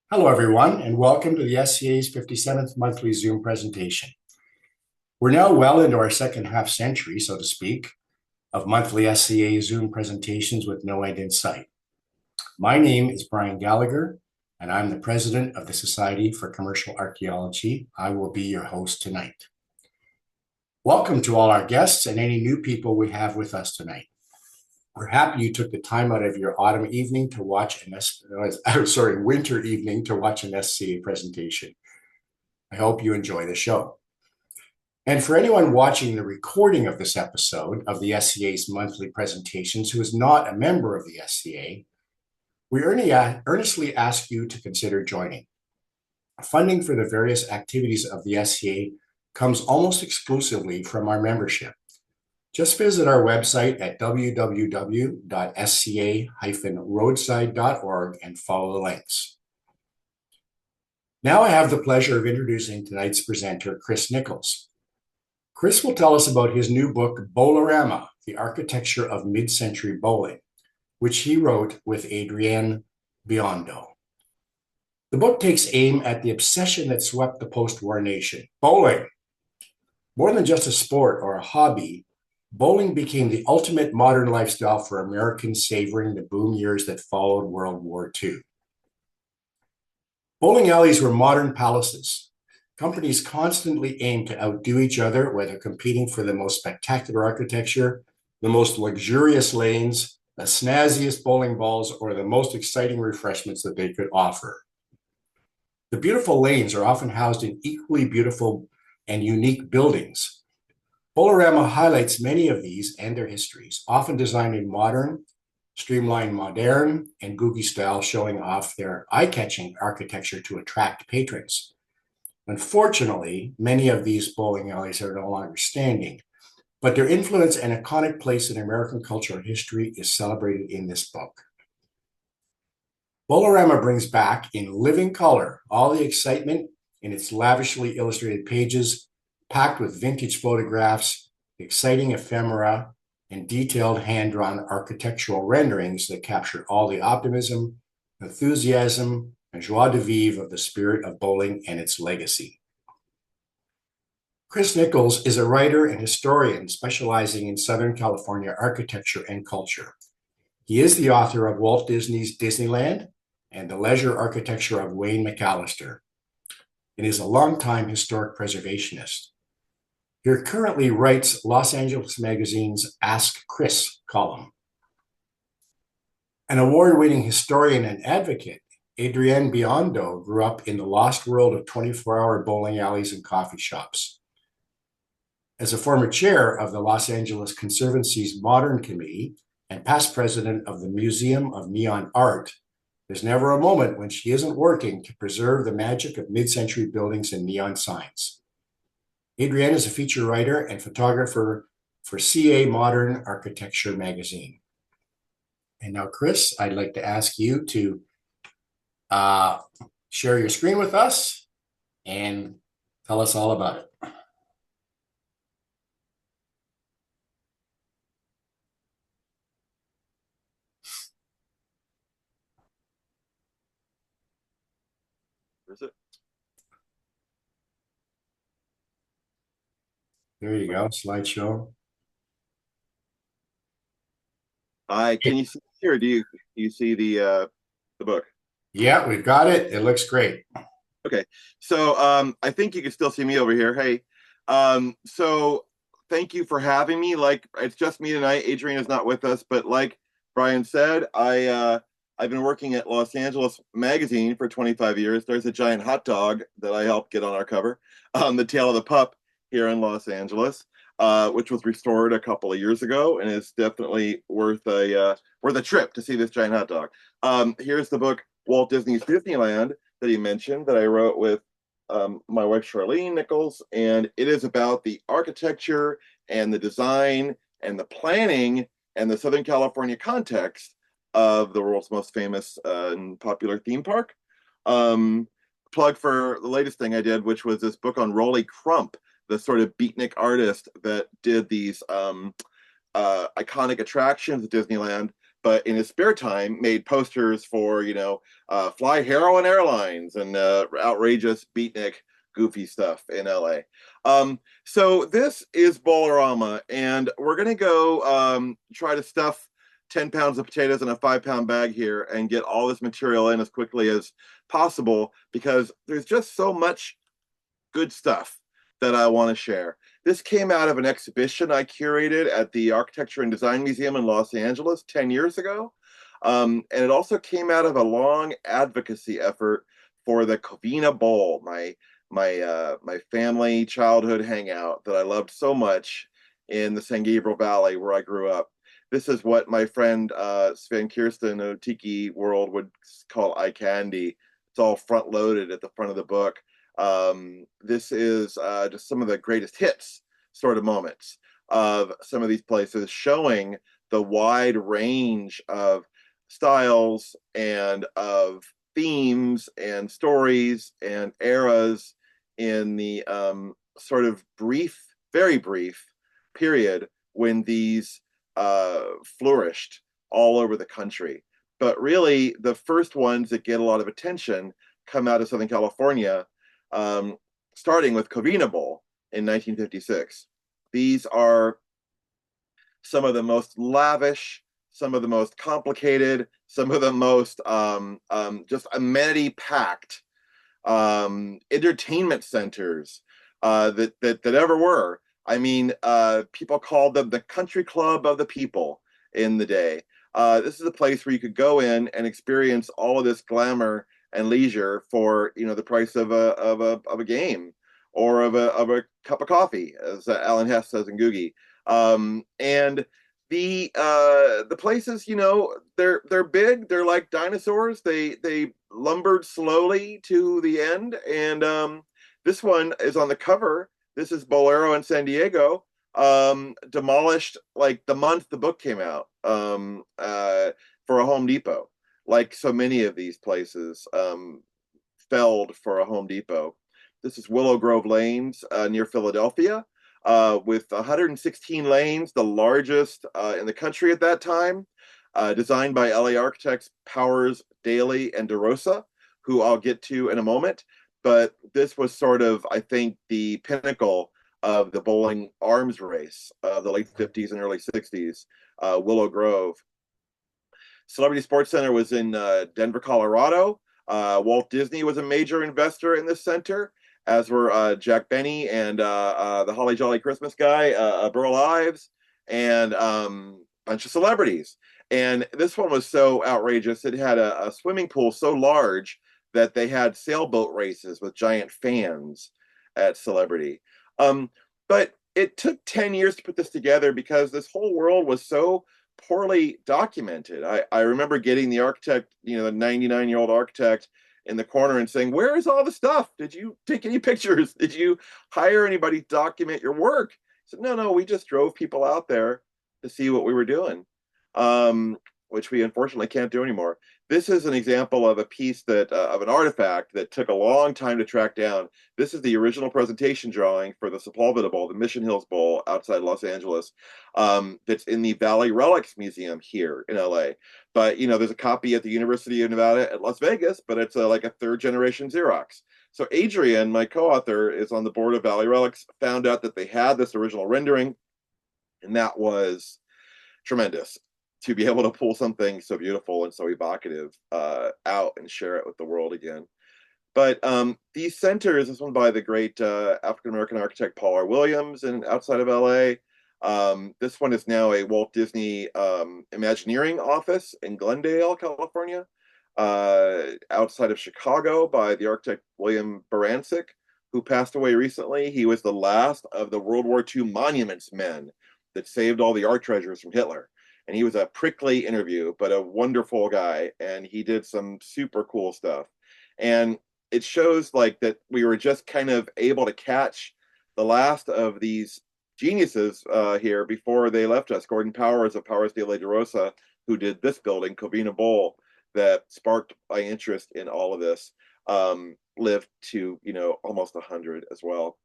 Hello, everyone, and welcome to the SCA's 57th monthly Zoom presentation. We're now well into our second half century, so to speak, of monthly SCA Zoom presentations with no end in sight. My name is Brian Gallagher, and I'm the president of the Society for Commercial Archeology. I will be your host tonight. Welcome to all our guests and any new people we have with us tonight. We're happy you took the time out of your autumn evening to watch winter evening to watch an SCA presentation. I hope you enjoy the show. And for anyone watching the recording of this episode of the SCA's monthly presentations who is not a member of the SCA, we earnestly ask you to consider joining. Funding for the various activities of the SCA comes almost exclusively from our membership. Just visit our website at www.sca-roadside.org and follow the links. Now I have the pleasure of introducing tonight's presenter, Chris Nichols. Chris will tell us about his new book, Bowlarama, The Architecture of Mid-Century Bowling, which he wrote with Adriene Biondo. The book takes aim at the obsession that swept the post-war nation, bowling. More than just a sport or a hobby, bowling became the ultimate modern lifestyle for Americans savoring the boom years that followed World War II. Bowling alleys were modern palaces. Companies constantly aimed to outdo each other, whether competing for the most spectacular architecture, the most luxurious lanes, the snazziest bowling balls, or the most exciting refreshments that they could offer. The beautiful lanes are often housed in equally beautiful and unique buildings. Bowlarama highlights many of these and their histories, often designed in modern, streamlined modern, and googie style, showing off their eye-catching architecture to attract patrons. Unfortunately, many of these bowling alleys are no longer standing, but their influence and iconic place in American culture and history is celebrated in this book. Bowlarama brings back in living color all the excitement in its lavishly illustrated pages, packed with vintage photographs, exciting ephemera, and detailed hand-drawn architectural renderings that capture all the optimism, enthusiasm, and joie de vivre of the spirit of bowling and its legacy. Chris Nichols is a writer and historian specializing in Southern California architecture and culture. He is the author of Walt Disney's Disneyland and The Leisure Architecture of Wayne McAllister, and is a longtime historic preservationist. He currently writes Los Angeles Magazine's Ask Chris column. An award-winning historian and advocate, Adriene Biondo grew up in the lost world of 24-hour bowling alleys and coffee shops. As a former chair of the Los Angeles Conservancy's Modern Committee and past president of the Museum of Neon Art, there's never a moment when she isn't working to preserve the magic of mid-century buildings and neon signs. Adriene is a feature writer and photographer for CA Modern Architecture magazine. And now, Chris, I'd like to ask you to share your screen with us and tell us all about it. Where is it? There you go, slideshow. Can you see here? Or do you see the book? Yeah, we've got it. It looks great. Okay, so I think you can still see me over here. Hey, so thank you for having me. Like, it's just me tonight. Adriene is not with us, but like Brian said, I've been working at Los Angeles Magazine for 25 years. There's a giant hot dog that I helped get on our cover, The Tail of the Pup, here in Los Angeles, which was restored a couple of years ago, and is definitely worth a trip to see this giant hot dog. Here's the book, Walt Disney's Disneyland, that he mentioned, that I wrote with my wife Charlene Nichols, and it is about the architecture and the design and the planning and the Southern California context of the world's most famous and popular theme park. Plug for the latest thing I did, which was this book on Rolly Crump, the sort of beatnik artist that did these iconic attractions at Disneyland, but in his spare time made posters for, Fly Heroin Airlines and outrageous beatnik goofy stuff in LA. So this is Bowlarama, and we're gonna go try to stuff 10 pounds of potatoes in a 5-pound bag here and get all this material in as quickly as possible, because there's just so much good stuff that I want to share. This came out of an exhibition I curated at the Architecture and Design Museum in Los Angeles 10 years ago. And it also came out of a long advocacy effort for the Covina Bowl, my family childhood hangout that I loved so much in the San Gabriel Valley where I grew up. This is what my friend Sven Kirsten of Tiki World would call eye candy. It's all front loaded at the front of the book. This is just some of the greatest hits sort of moments of some of these places, showing the wide range of styles and of themes and stories and eras in the sort of brief, very brief period when these flourished all over the country. But really, the first ones that get a lot of attention come out of Southern California, starting with Covina Bowl in 1956. These are some of the most lavish, some of the most complicated, some of the most just amenity-packed entertainment centers that ever were. I mean, people called them the country club of the people in the day. This is a place where you could go in and experience all of this glamour and leisure for, the price of a game or of a cup of coffee, as Alan Hess says in Googie. And the places, they're big. They're like dinosaurs. They lumbered slowly to the end. And this one is on the cover. This is Bolero in San Diego, demolished like the month the book came out, for a Home Depot. Like so many of these places, felled for a Home Depot. This is Willow Grove Lanes near Philadelphia, with 116 lanes, the largest in the country at that time, designed by LA architects Powers, Daly, and DeRosa, who I'll get to in a moment. But this was sort of, I think, the pinnacle of the bowling arms race of the late 50s and early 60s, Willow Grove. Celebrity Sports Center was in Denver, Colorado. Walt Disney was a major investor in this center, as were Jack Benny and the Holly Jolly Christmas guy, Burl Ives, and a bunch of celebrities. And this one was so outrageous. It had a swimming pool so large that they had sailboat races with giant fans at Celebrity. But it took 10 years to put this together because this whole world was so poorly documented. I remember getting the architect, the 99-year-old architect in the corner and saying, "Where is all the stuff? Did you take any pictures? Did you hire anybody to document your work?" He said, No, we just drove people out there to see what we were doing, which we unfortunately can't do anymore. This is an example of a piece of an artifact that took a long time to track down. This is the original presentation drawing for the Sepulveda Bowl, the Mission Hills Bowl outside Los Angeles, that's in the Valley Relics Museum here in LA. But, there's a copy at the University of Nevada at Las Vegas, but it's like a third generation Xerox. So Adrienne, my co-author, is on the board of Valley Relics, found out that they had this original rendering, and that was tremendous to be able to pull something so beautiful and so evocative out and share it with the world again. But these centers, this one by the great African-American architect Paul R. Williams outside of LA. This one is now a Walt Disney Imagineering office in Glendale, California, outside of Chicago by the architect William Barancik, who passed away recently. He was the last of the World War II monuments men that saved all the art treasures from Hitler. And he was a prickly interview, but a wonderful guy. And he did some super cool stuff. And it shows like that we were just kind of able to catch the last of these geniuses here before they left us. Gordon Powers of Powers de la DeRosa, who did this building, Covina Bowl, that sparked my interest in all of this, lived to, almost 100 as well.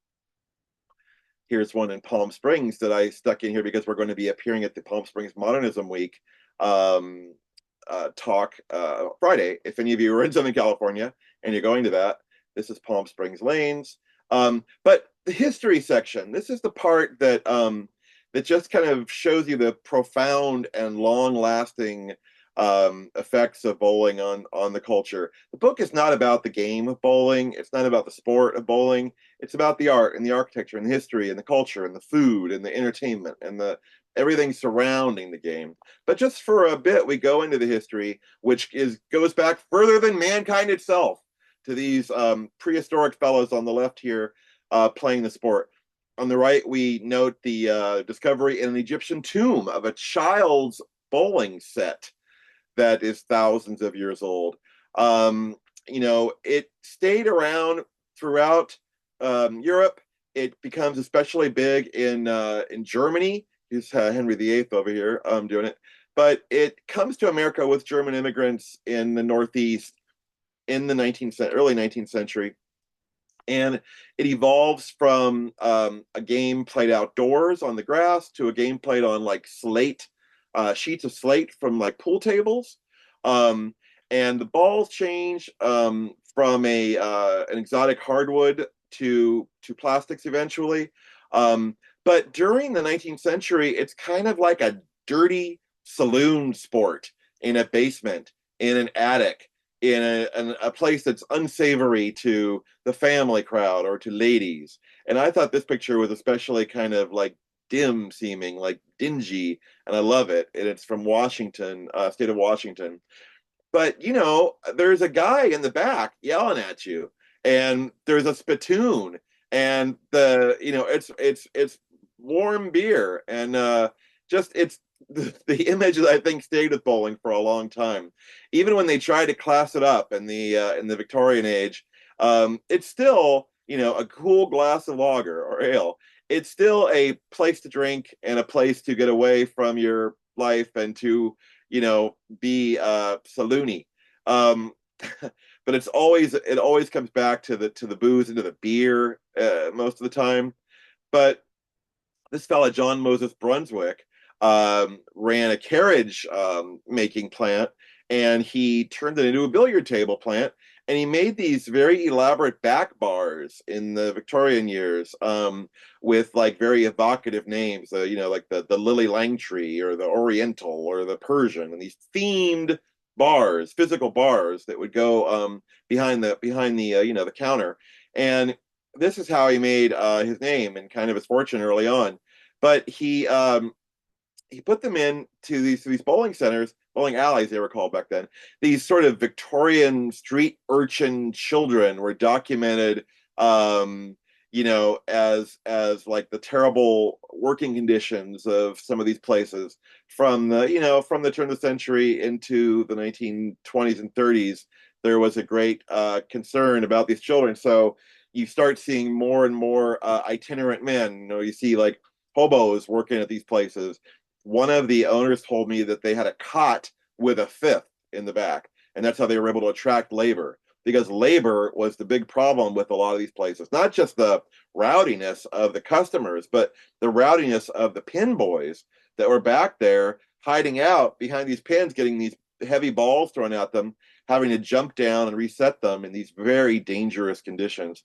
Here's one in Palm Springs that I stuck in here because we're going to be appearing at the Palm Springs Modernism Week talk Friday. If any of you are in Southern California and you're going to that, this is Palm Springs Lanes. But the history section, this is the part that that just kind of shows you the profound and long-lasting effects of bowling on the culture. The book is not about the game of bowling. It's not about the sport of bowling. It's about the art and the architecture and the history and the culture and the food and the entertainment and the everything surrounding the game. But just for a bit, we go into the history, which goes back further than mankind itself, to these prehistoric fellows on the left here playing the sport. On the right, we note the discovery in an Egyptian tomb of a child's bowling set that is thousands of years old. It stayed around throughout Europe. It becomes especially big in Germany. Here's Henry VIII over here doing it. But it comes to America with German immigrants in the Northeast in the early 19th century. And it evolves from a game played outdoors on the grass to a game played on like slate, sheets of slate from like pool tables. And the balls change from an exotic hardwood to plastics eventually. But during the 19th century, it's kind of like a dirty saloon sport in a basement, in an attic, in a place that's unsavory to the family crowd or to ladies. And I thought this picture was especially kind of like dim seeming, like dingy, and I love it. And it's from Washington, state of Washington. But there's a guy in the back yelling at you, and there's a spittoon, and it's warm beer, and just it's the image that I think stayed with bowling for a long time. Even when they tried to class it up in the Victorian age, it's still a cool glass of lager or ale. It's still a place to drink and a place to get away from your life and to be saloony. Um, but it always comes back to the booze and to the beer most of the time. But this fella, John Moses Brunswick, ran a carriage making plant, and he turned it into a billiard table plant. And he made these very elaborate back bars in the Victorian years with like very evocative names, like the Lily Langtree or the Oriental or the Persian, and these themed bars, physical bars that would go behind the counter. And this is how he made his name and kind of his fortune early on. But he put them in to these bowling centers, bowling alleys they were called back then. These sort of Victorian street urchin children were documented, as like the terrible working conditions of some of these places from the turn of the century into the 1920s and 30s. There was a great concern about these children. So you start seeing more and more itinerant men. You see like hobos working at these places. One of the owners told me that they had a cot with a fifth in the back, and that's how they were able to attract labor, because labor was the big problem with a lot of these places. Not just the rowdiness of the customers, but the rowdiness of the pin boys that were back there hiding out behind these pins, getting these heavy balls thrown at them, having to jump down and reset them in these very dangerous conditions.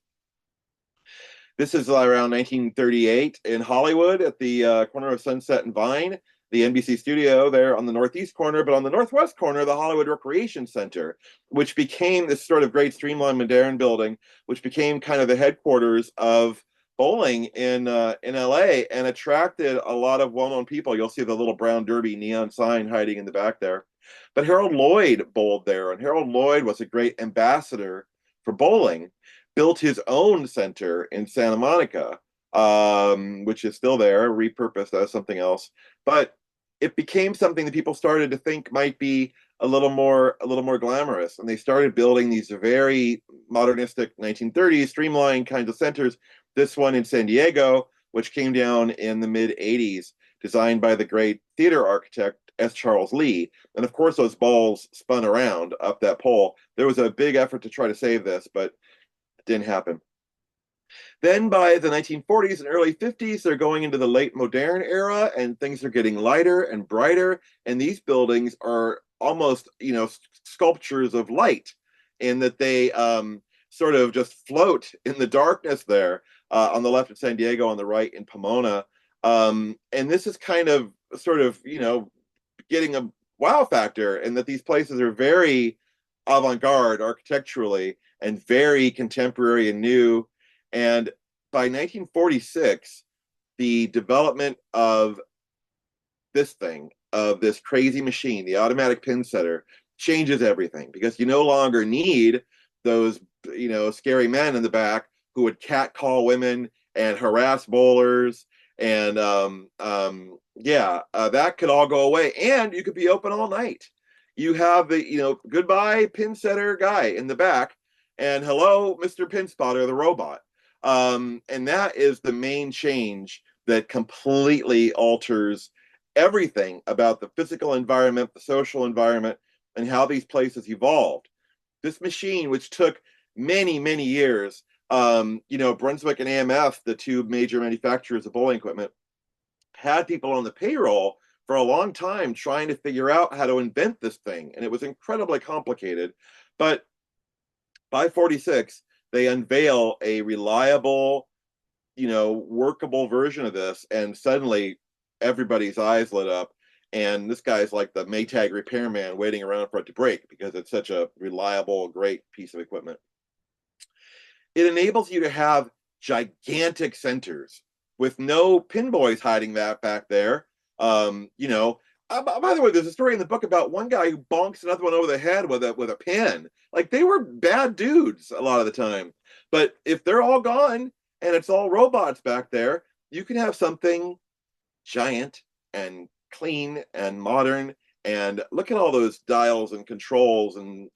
This is around 1938 in Hollywood at the corner of Sunset and Vine, the NBC studio there on the northeast corner, but on the northwest corner, the Hollywood Recreation Center, which became this sort of great streamlined modern building, which became kind of the headquarters of bowling in LA and attracted a lot of well-known people. You'll see the little brown derby neon sign hiding in the back there. But Harold Lloyd bowled there, and Harold Lloyd was a great ambassador for bowling. Built his own center in Santa Monica, which is still there, repurposed as something else. But it became something that people started to think might be a little more glamorous, and they started building these very modernistic 1930s streamlined kinds of centers. This one in San Diego, which came down in the mid 80s, designed by the great theater architect S. Charles Lee. And of course, those balls spun around up that pole. There was a big effort to try to save this, but didn't happen. Then by the 1940s and early 50s, they're going into the late modern era, and things are getting lighter and brighter. And these buildings are almost, sculptures of light, in that they sort of just float in the darkness there. On the left at San Diego, on the right in Pomona. And this is kind of sort of, getting a wow factor, in that these places are very avant-garde architecturally and very contemporary and new. And by 1946, the development of this crazy machine, the automatic pin setter, changes everything, because you no longer need those, scary men in the back who would catcall women and harass bowlers. And that could all go away, and you could be open all night. You have the, goodbye pin setter guy in the back, and hello, Mr. Pin Spotter, the robot. And that is the main change that completely alters everything about the physical environment, the social environment, and how these places evolved. This machine, which took many, many years, Brunswick and AMF, the two major manufacturers of bowling equipment, had people on the payroll for a long time trying to figure out how to invent this thing. And it was incredibly complicated. But by 46, they unveil a reliable, workable version of this. And suddenly everybody's eyes lit up. And this guy's like the Maytag repairman waiting around for it to break, because it's such a reliable, great piece of equipment. It enables you to have gigantic centers with no pin boys hiding that back there. By the way, there's a story in the book about one guy who bonks another one over the head with a pin. Like, they were bad dudes a lot of the time. But if they're all gone and it's all robots back there, you can have something giant and clean and modern. And look at all those dials and controls and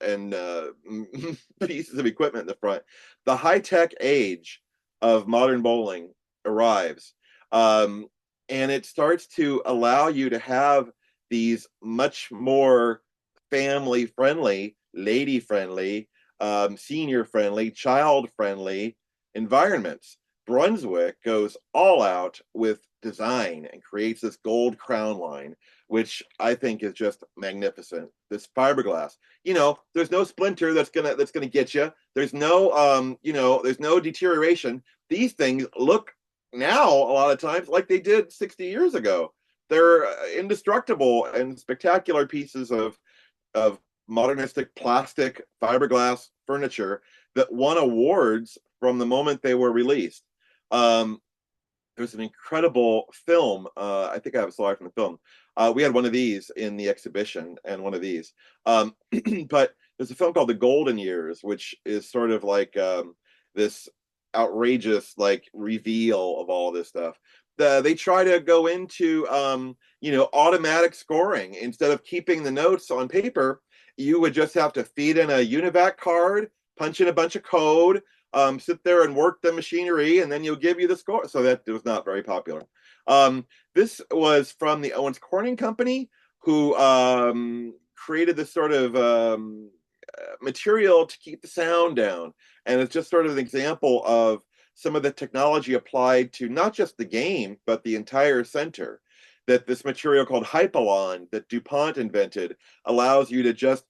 pieces of equipment in the front. The high-tech age of modern bowling arrives. And it starts to allow you to have these much more family-friendly, lady-friendly, senior-friendly, child-friendly environments. Brunswick goes all out with design and creates this gold crown line, which I think is just magnificent. This fiberglass, there's no splinter that's gonna get you. There's no, there's no deterioration. These things look now a lot of times like they did 60 years ago. They're indestructible and spectacular pieces of modernistic plastic fiberglass furniture that won awards from the moment they were released. There's an incredible film. I think I have a slide from the film. We had one of these in the exhibition, and one of these. But there's a film called The Golden Years, which is sort of like this outrageous reveal of all this stuff. They try to go into automatic scoring. Instead of keeping the notes on paper, you would just have to feed in a UNIVAC card, punch in a bunch of code, sit there and work the machinery, and then you'll give you the score. So that was not very popular. This was from the Owens Corning Company, who created this sort of material to keep the sound down. And it's just sort of an example of some of the technology applied to not just the game, but the entire center. That this material called Hypalon that DuPont invented allows you to just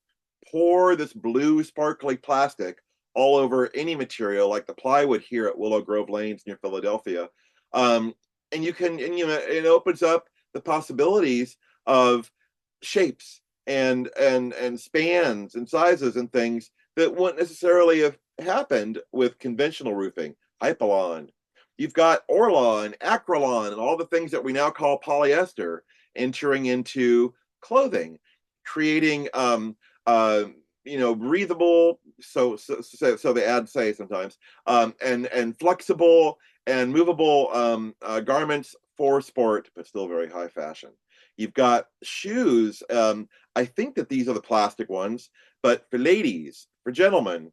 pour this blue sparkly plastic all over any material, like the plywood here at Willow Grove Lanes near Philadelphia. And it opens up the possibilities of shapes and spans and sizes and things that wouldn't necessarily have happened with conventional roofing. Hypalon. You've got Orlon, Acrylon, and all the things that we now call polyester entering into clothing, creating breathable, so they add say sometimes, and flexible and movable garments for sport, but still very high fashion. You've got shoes. I think that these are the plastic ones, but for ladies, for gentlemen,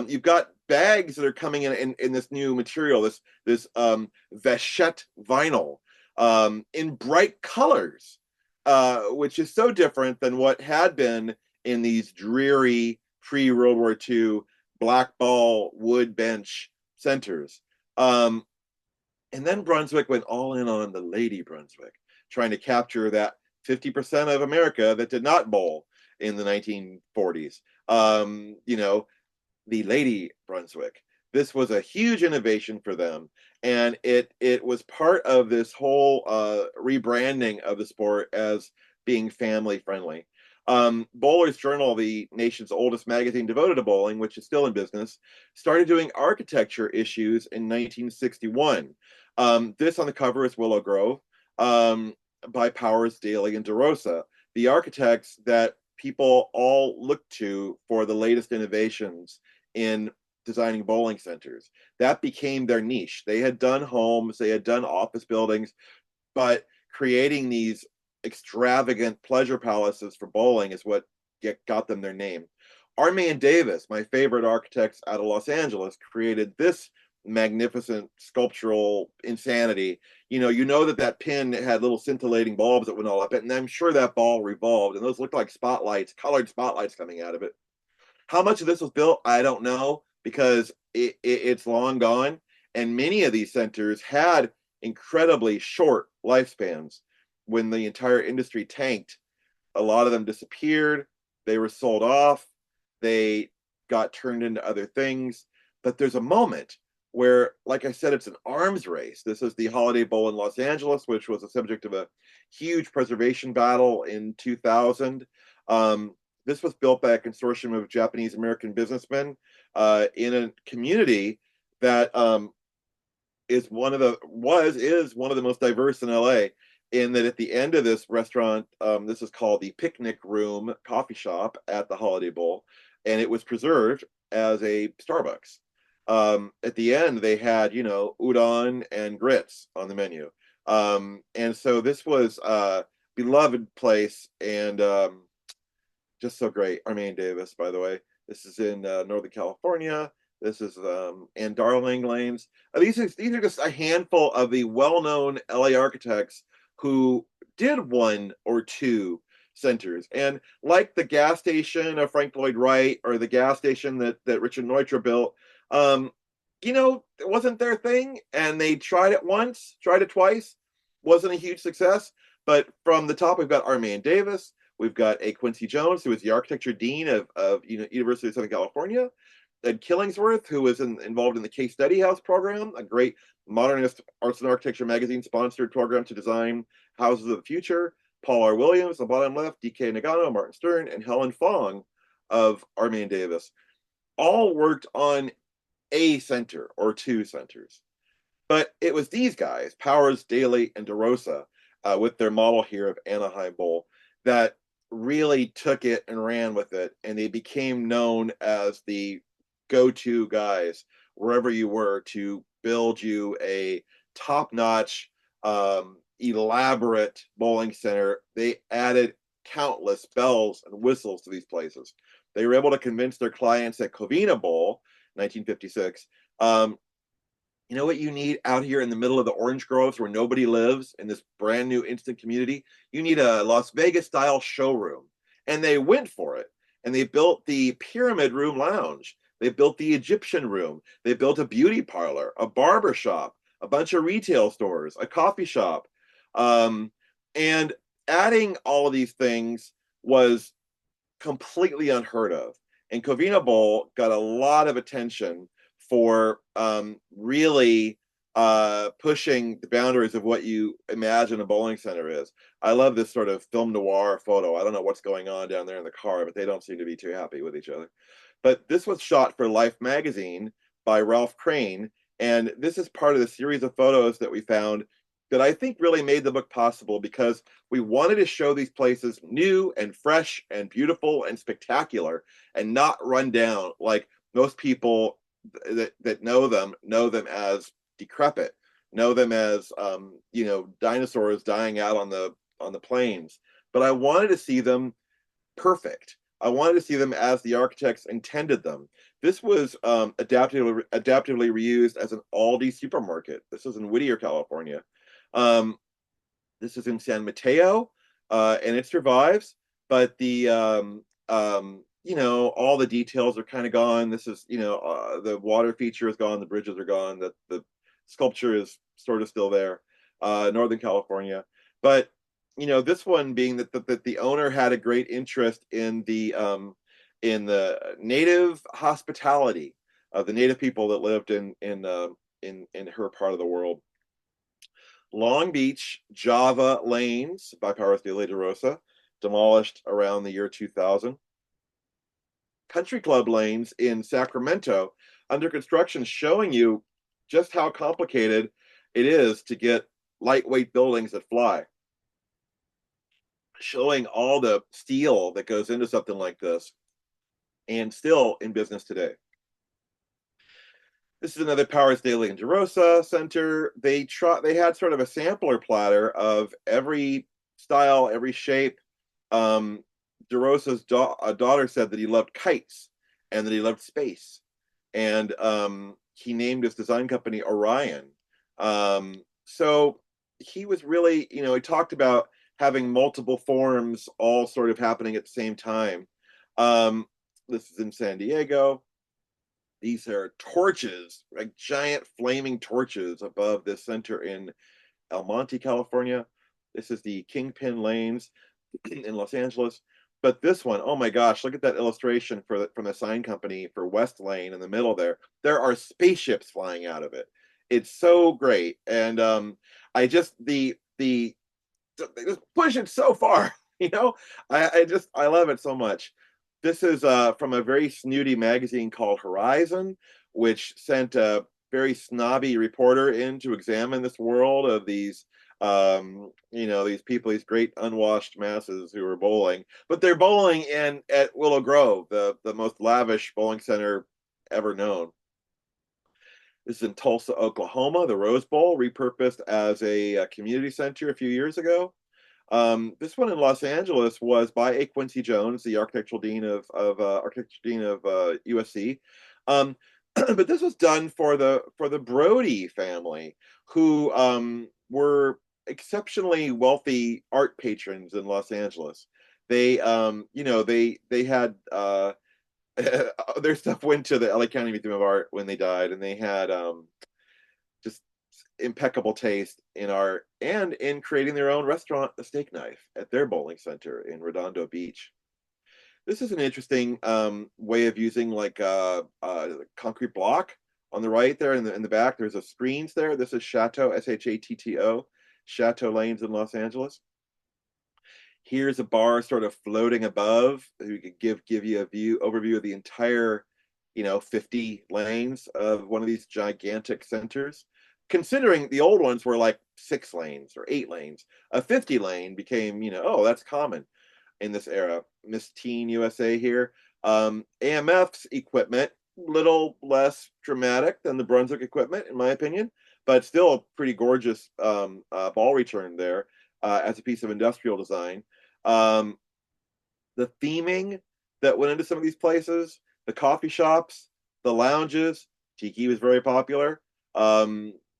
you've got bags that are coming in this new material, this vachette vinyl, in bright colors, which is so different than what had been in these dreary pre-World War II black ball wood bench centers. Um, and then Brunswick went all in on the Lady Brunswick, trying to capture that 50% of America that did not bowl in the 1940s. You know, the Lady Brunswick. This was a huge innovation for them, and it was part of this whole rebranding of the sport as being family friendly. Bowler's Journal, the nation's oldest magazine devoted to bowling, which is still in business, started doing architecture issues in 1961. This on the cover is Willow Grove by Powers, Daly, and DeRosa, the architects that people all look to for the latest innovations in designing bowling centers. That became their niche. They had done homes, they had done office buildings, but creating these extravagant pleasure palaces for bowling is what got them their name. Armand Davis, my favorite architect out of Los Angeles, created this magnificent sculptural insanity. You know that pin had little scintillating bulbs that went all up it, and I'm sure that ball revolved, and those looked like spotlights, colored spotlights coming out of it. How much of this was built, I don't know, because it's long gone. And many of these centers had incredibly short lifespans. When the entire industry tanked, a lot of them disappeared. They were sold off. They got turned into other things. But there's a moment where, like I said, it's an arms race. This is the Holiday Bowl in Los Angeles, which was the subject of a huge preservation battle in 2000. This was built by a consortium of Japanese American businessmen in a community that is one of the most diverse in LA. In that, at the end of this restaurant, this is called the Picnic Room Coffee Shop at the Holiday Bowl, and it was preserved as a Starbucks. At the end, they had udon and grits on the menu, and so this was a beloved place and just so great. Armand Davis, by the way. This is in Northern California. This is and Darling Lanes. These are just a handful of the well-known LA architects who did one or two centers. And like the gas station of Frank Lloyd Wright or the gas station that Richard Neutra built, it wasn't their thing. And they tried it once, tried it twice, wasn't a huge success. But from the top, we've got Armand Davis. We've got A. Quincy Jones, who was the architecture dean of University of Southern California. Ed Killingsworth, who was involved in the Case Study House program, a great modernist arts and architecture magazine sponsored program to design houses of the future. Paul R. Williams, the bottom left, D.K. Nagano, Martin Stern, and Helen Fong of Armand Davis, all worked on a center or two centers. But it was these guys, Powers, Daly, and DeRosa, with their model here of Anaheim Bowl, that really took it and ran with it, and they became known as the go-to guys wherever you were to build you a top-notch, elaborate bowling center. They added countless bells and whistles to these places. They were able to convince their clients at Covina Bowl, 1956, you know what you need out here in the middle of the orange groves where nobody lives in this brand new instant community? You need a Las Vegas style showroom. And they went for it. And they built the Pyramid Room Lounge. They built the Egyptian Room. They built a beauty parlor, a barber shop, a bunch of retail stores, a coffee shop. And adding all of these things was completely unheard of. And Covina Bowl got a lot of attention for really pushing the boundaries of what you imagine a bowling center is. I love this sort of film noir photo. I don't know what's going on down there in the car, but they don't seem to be too happy with each other. But this was shot for Life magazine by Ralph Crane, and this is part of the series of photos that we found that I think really made the book possible, because we wanted to show these places new and fresh and beautiful and spectacular, and not run down like most people that know them as decrepit, know them as dinosaurs dying out on the plains. But I wanted to see them perfect. I wanted to see them as the architects intended them. This was adaptively reused as an Aldi supermarket. This is in Whittier, California. This is in San Mateo, and it survives. But the all the details are kind of gone. This is the water feature is gone. The bridges are gone. The sculpture is sort of still there, Northern California. But this one being that the owner had a great interest in the native hospitality of the native people that lived in her part of the world. Long Beach Java Lanes by Powers de la Rosa, demolished around the year 2000. Country Club Lanes in Sacramento, under construction, showing you just how complicated it is to get lightweight buildings that fly. Showing all the steel that goes into something like this, and still in business today. This is another Powers de la Rosa center. They had sort of a sampler platter of every style, every shape. De Rosa's daughter said that he loved kites and that he loved space, and he named his design company Orion. So he was really, he talked about having multiple forms all sort of happening at the same time. This is in San Diego. These are torches, like giant flaming torches above this center in El Monte, California. This is the Kingpin Lanes in Los Angeles. But this one, oh my gosh, look at that illustration from the sign company for West Lane in the middle there. There are spaceships flying out of it. It's so great. And they just push it so far, I love it so much. This is from a very snooty magazine called Horizon, which sent a very snobby reporter in to examine this world of these, these people, these great unwashed masses who are bowling. But they're bowling at Willow Grove, the most lavish bowling center ever known. This is in Tulsa, Oklahoma, the Rose Bowl, repurposed as a community center a few years ago. This one in Los Angeles was by A. Quincy Jones, the architectural dean of USC. But this was done for the Brody family, who were exceptionally wealthy art patrons in Los Angeles. They they had their stuff went to the LA County Museum of Art when they died, and they had just impeccable taste in art and in creating their own restaurant, The Steak Knife, at their bowling center in Redondo Beach. This is an interesting way of using like a concrete block. On the right there in the back, there's a screens there. This is Chateau, Shatto, Chateau Lanes in Los Angeles. Here's a bar sort of floating above. We could give you a overview of the entire 50 lanes of one of these gigantic centers. Considering the old ones were like 6 lanes or 8 lanes, a 50 lane became, that's common in this era. Miss Teen USA here. AMF's equipment, little less dramatic than the Brunswick equipment, in my opinion, but still a pretty gorgeous ball return there as a piece of industrial design. The theming that went into some of these places, the coffee shops, the lounges, tiki was very popular.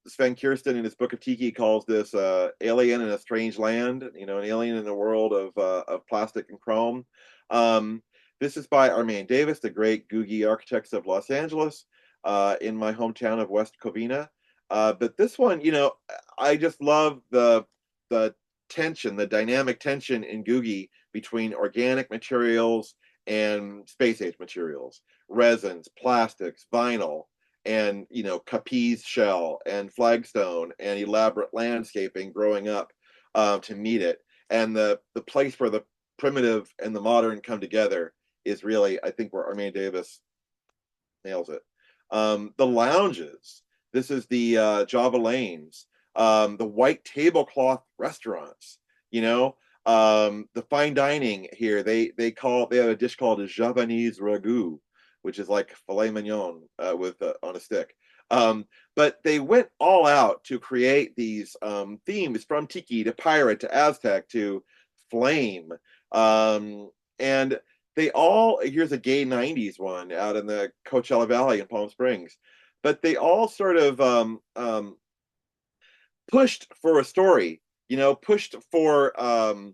Sven Kirsten in his book of Tiki calls this alien in a strange land, an alien in a world of plastic and chrome. This is by Armand Davis, the great Googie architects of Los Angeles, in my hometown of West Covina. But this one, I just love the tension, the dynamic tension in Googie between organic materials and space age materials, resins, plastics, vinyl, and Capiz shell and flagstone and elaborate landscaping growing up to meet it. And the place where the primitive and the modern come together is really, I think, where Armand Davis nails it. The lounges. This is the Java Lanes, the white tablecloth restaurants. The fine dining here. They have a dish called a Javanese ragout, which is like filet mignon on a stick. But they went all out to create these themes, from tiki to pirate to Aztec to flame. And here's a gay 90s one out in the Coachella Valley in Palm Springs. But they all sort of pushed for a story, pushed for an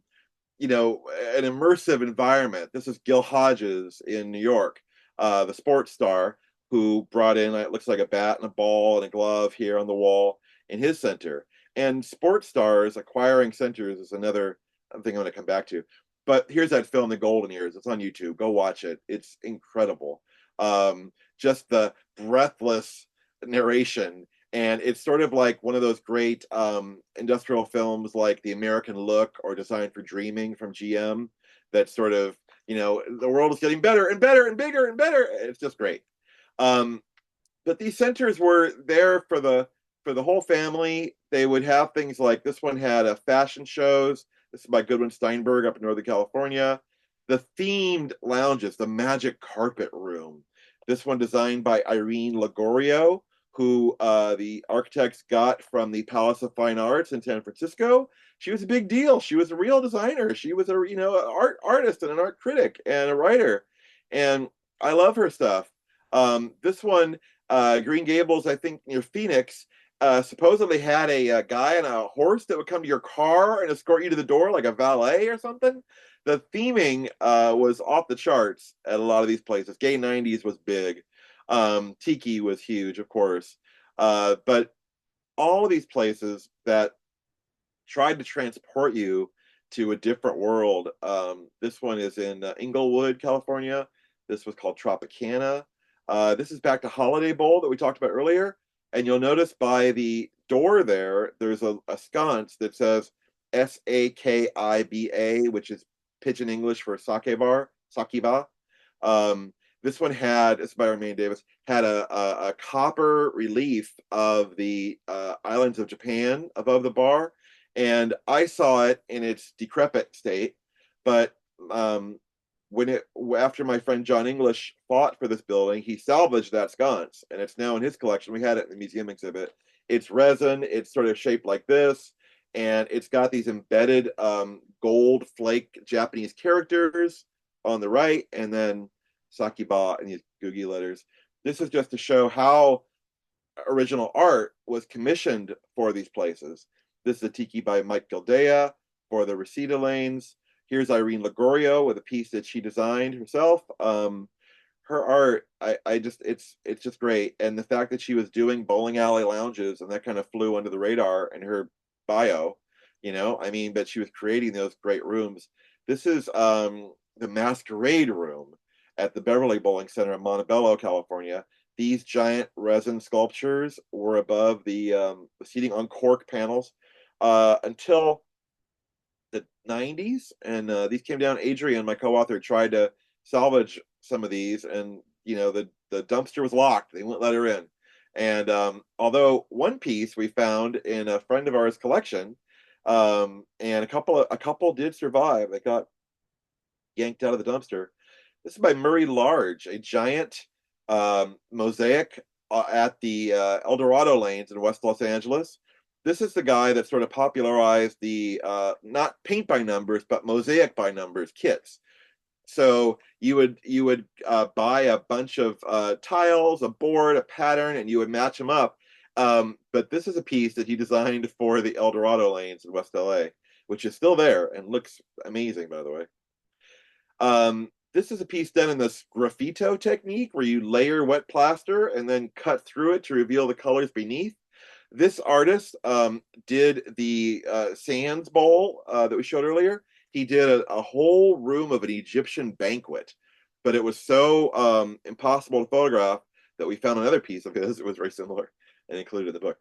immersive environment. This is Gil Hodges in New York, the sports star. who brought in, it looks like a bat and a ball and a glove here on the wall in his center. And sports stars acquiring centers is another thing I'm going to come back to. But here's that film, The Golden Years. It's on YouTube. Go watch it. It's incredible. Just the breathless narration. And it's sort of like one of those great industrial films like The American Look or Designed for Dreaming from GM that sort of, the world is getting better and better and bigger and better. It's just great. But these centers were there for the whole family. They would have things like this one had fashion shows. This is by Goodwin Steinberg up in Northern California. The themed lounges, the magic carpet room. This one designed by Irene Lagorio, who the architects got from the Palace of Fine Arts in San Francisco. She was a big deal. She was a real designer. She was a artist and an art critic and a writer. And I love her stuff. This one, Green Gables, I think near Phoenix, supposedly had a guy on a horse that would come to your car and escort you to the door like a valet or something. The theming was off the charts at a lot of these places. Gay 90s was big. Tiki was huge, of course. But all of these places that tried to transport you to a different world. This one is in Inglewood, California. This was called Tropicana. This is back to Holiday Bowl that we talked about earlier. And you'll notice by the door there, there's a sconce that says Sakiba, which is Pidgin English for sake bar, Sakiba. This one had, it's by Romaine Davis, had a copper relief of the islands of Japan above the bar. And I saw it in its decrepit state, but after my friend John English fought for this building, he salvaged that sconce, and it's now in his collection. We had it in the museum exhibit. It's resin. It's sort of shaped like this, and it's got these embedded gold flake Japanese characters on the right, and then Sakiba and these googie letters. This is just to show how original art was commissioned for these places. This is a tiki by Mike Gildea for the Reseda lanes. Here's Irene Lagorio with a piece that she designed herself. Her art, it's just great. And the fact that she was doing bowling alley lounges and that kind of flew under the radar in her bio, but she was creating those great rooms. This is the Masquerade Room at the Beverly Bowling Center in Montebello, California. These giant resin sculptures were above the seating on cork panels until the 90s, and these came down. Adriene, my co-author, tried to salvage some of these, and the dumpster was locked. They wouldn't let her in. And although one piece we found in a friend of ours collection, and a couple did survive. They got yanked out of the dumpster. This is by Murray Large, a giant mosaic at the El Dorado lanes in West Los Angeles. This is the guy that sort of popularized the not paint by numbers, but mosaic by numbers kits. So you would buy a bunch of tiles, a board, a pattern, and you would match them up. But this is a piece that he designed for the El Dorado lanes in West LA, which is still there and looks amazing, by the way. This is a piece done in this graffito technique where you layer wet plaster and then cut through it to reveal the colors beneath. This artist did the Sands Bowl that we showed earlier. He did a whole room of an Egyptian banquet, but it was so impossible to photograph that we found another piece of his. It was very similar and included in the book.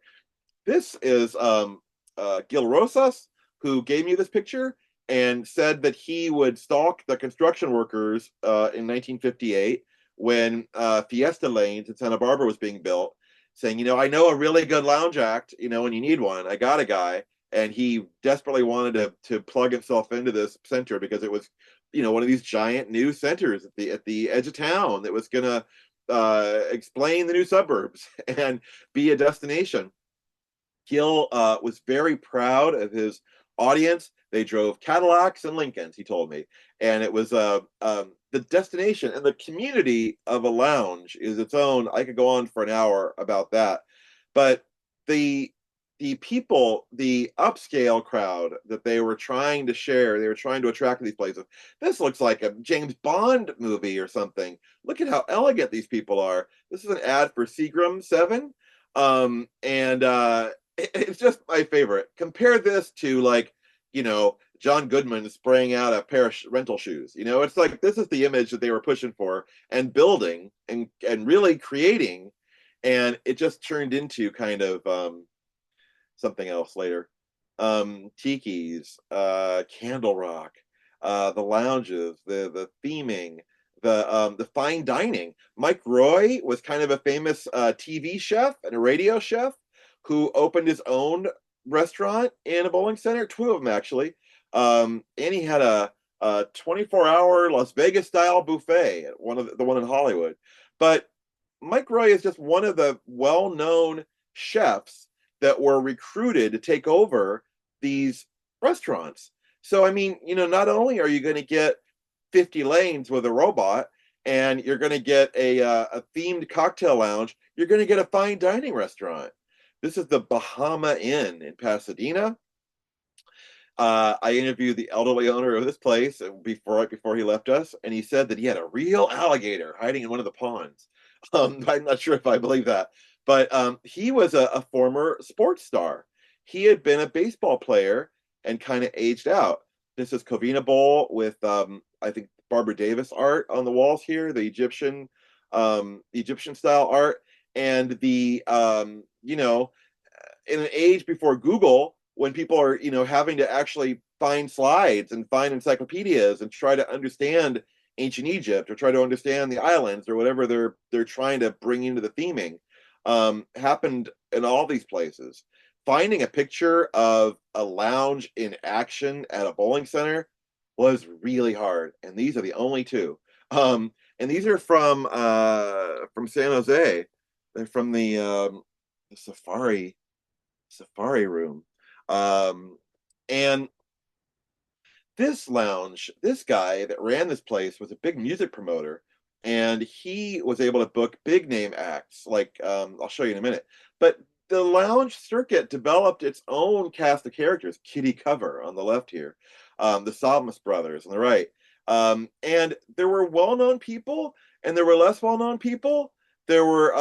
This is Gil Rosas, who gave me this picture and said that he would stalk the construction workers in 1958 when Fiesta Lanes in Santa Barbara was being built, saying, I know a really good lounge act, when you need one. I got a guy. And he desperately wanted to plug himself into this center because it was, one of these giant new centers at the edge of town that was going to explain the new suburbs and be a destination. Gil was very proud of his audience. They drove Cadillacs and Lincolns, he told me. And it was the destination and the community of a lounge is its own. I could go on for an hour about that. But the the people, the upscale crowd that they were trying to share, they were trying to attract to these places. This looks like a James Bond movie or something. Look at how elegant these people are. This is an ad for Seagram 7. And it's just my favorite. Compare this to, like, John Goodman spraying out a pair of rental shoes. It's like this is the image that they were pushing for and building and really creating, and it just turned into kind of something else later. Tiki's, Candle Rock, the lounges, the theming, the fine dining. Mike Roy was kind of a famous TV chef and a radio chef who opened his own restaurant in a bowling center, two of them actually. And he had a 24-hour Las Vegas style buffet at the one in Hollywood. But Mike Roy is just one of the well-known chefs that were recruited to take over these restaurants. So, I mean, not only are you going to get 50 lanes with a robot and you're going to get a themed cocktail lounge, you're going to get a fine dining restaurant. This is the Bahama Inn in Pasadena. I interviewed the elderly owner of this place right before he left us, and he said that he had a real alligator hiding in one of the ponds. I'm not sure if I believe that, but he was a former sports star. He had been a baseball player and kind of aged out. This is Covina Bowl with I think Barbara Davis art on the walls here, the Egyptian style art, and the in an age before Google, when people are having to actually find slides and find encyclopedias and try to understand ancient Egypt or try to understand the islands or whatever they're trying to bring into the theming, happened in all these places. Finding a picture of a lounge in action at a bowling center was really hard, and these are the only two. And these are from San Jose. They're from the safari room. And this lounge, this guy that ran this place was a big music promoter, and he was able to book big name acts like I'll show you in a minute. But the lounge circuit developed its own cast of characters. Kitty Cover on the left here, the Salmas brothers on the right, and there were well-known people and there were less well-known people. There were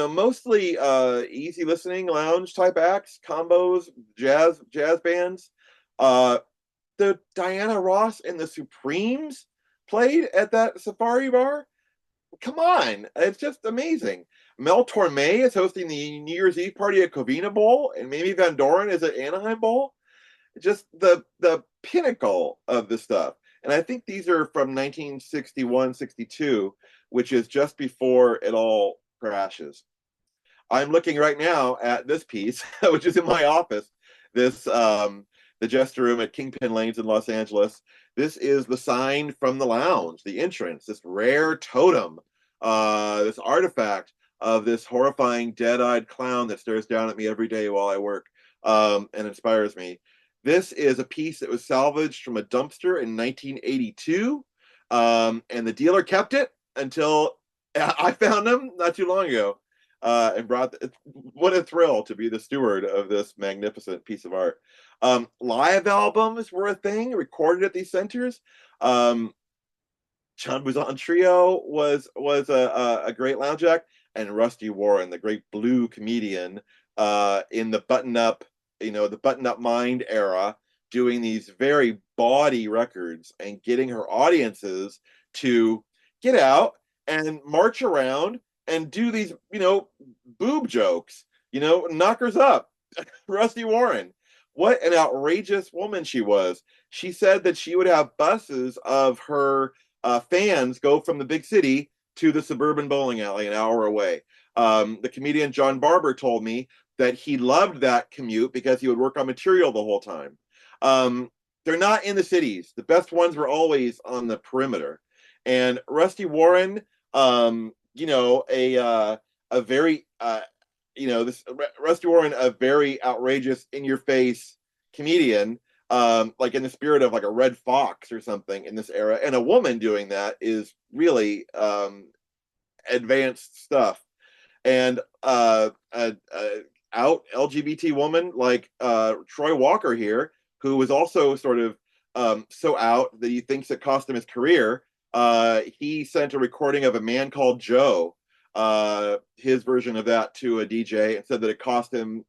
mostly easy listening lounge type acts, combos, jazz bands. The Diana Ross and the Supremes played at that safari bar. Come on, it's just amazing. Mel Torme is hosting the New Year's Eve party at Covina Bowl, and Mamie Van Doren is at Anaheim Bowl. Just the pinnacle of the stuff. And I think these are from 1961, 62, which is just before it all crashes. I'm looking right now at this piece, which is in my office. This the Jester Room at Kingpin Lanes in Los Angeles. This is the sign from the lounge, the entrance, this rare totem, this artifact of this horrifying dead-eyed clown that stares down at me every day while I work and inspires me. This is a piece that was salvaged from a dumpster in 1982, and the dealer kept it until I found them not too long ago, and brought. What a thrill to be the steward of this magnificent piece of art. Live albums were a thing recorded at these centers. Chan Buzan Trio was a great lounge act, and Rusty Warren, the great blue comedian, in the button up. The Button Up Mind era, doing these very bawdy records and getting her audiences to get out and march around and do these, boob jokes, knockers up. Rusty Warren, what an outrageous woman she was. She said that she would have buses of her fans go from the big city to the suburban bowling alley an hour away. The comedian John Barber told me that he loved that commute because he would work on material the whole time. They're not in the cities. The best ones were always on the perimeter. And Rusty Warren, a very, Rusty Warren, a very outrageous, in-your-face comedian, like in the spirit of like a Red Fox or something in this era. And a woman doing that is really advanced stuff. And out LGBT woman like Troy Walker here, who was also sort of so out that he thinks it cost him his career. He sent a recording of A Man Called Joe, his version of that, to a DJ and said that it cost him,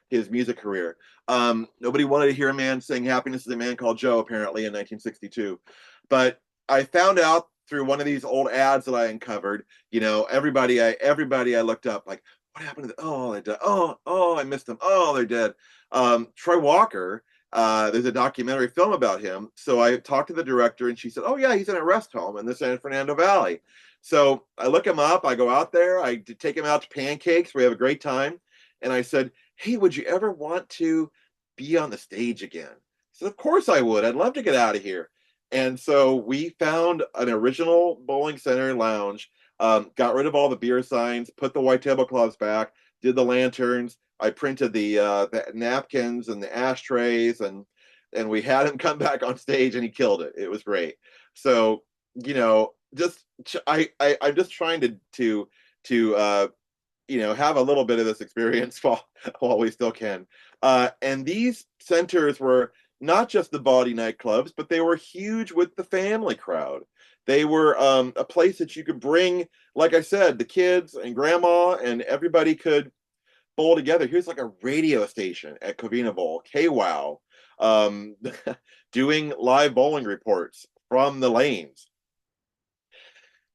his music career. Nobody wanted to hear a man sing "Happiness is a Man Called Joe" apparently in 1962, but I found out through one of these old ads that I uncovered. Everybody I looked up, like, what happened to oh, they died. Oh, I missed them. Oh, they're dead. Troy Walker, there's a documentary film about him. So I talked to the director and she said, oh yeah, he's in a rest home in the San Fernando Valley. So I look him up, I go out there, I take him out to Pancakes, we have a great time. And I said, hey, would you ever want to be on the stage again? He said, of course I would. I'd love to get out of here. And so we found an original bowling center lounge, got rid of all the beer signs, put the white tablecloths back, did the lanterns. I printed the napkins and the ashtrays, and we had him come back on stage, and he killed it. It was great. So just I'm just trying to have a little bit of this experience while we still can. And these centers were not just the bawdy nightclubs, but they were huge with the family crowd. They were a place that you could bring, like I said, the kids and grandma, and everybody could bowl together. Here's like a radio station at Covina Bowl, KWOW, doing live bowling reports from the lanes.